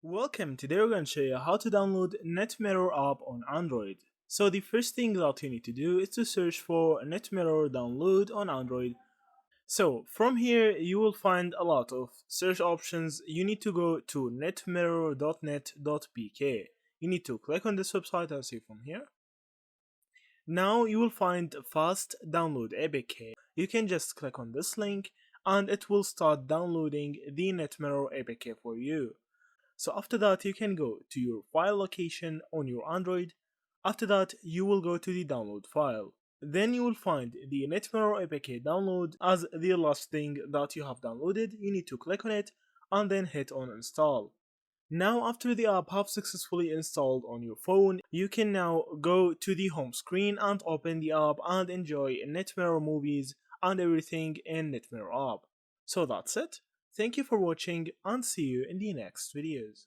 Welcome, today we're going to show you how to download NetMirror app on Android. So the first thing that you need to do is to search for NetMirror download on Android. So from here you will find a lot of search options. You need to go to netmirror.net.pk. You need to click on this website as you see from here. Now you will find fast download APK. You can just click on this link and it will start downloading the NetMirror APK for you. So after that you can go to your file location on your Android. After that you will go to the download file. Then you will find the NetMirror APK download as the last thing that you have downloaded. You need to click on it and then hit on install. Now after the app have successfully installed on your phone, you can now go to the home screen and open the app and enjoy NetMirror movies and everything in NetMirror app. So that's it. Thank you for watching and see you in the next videos.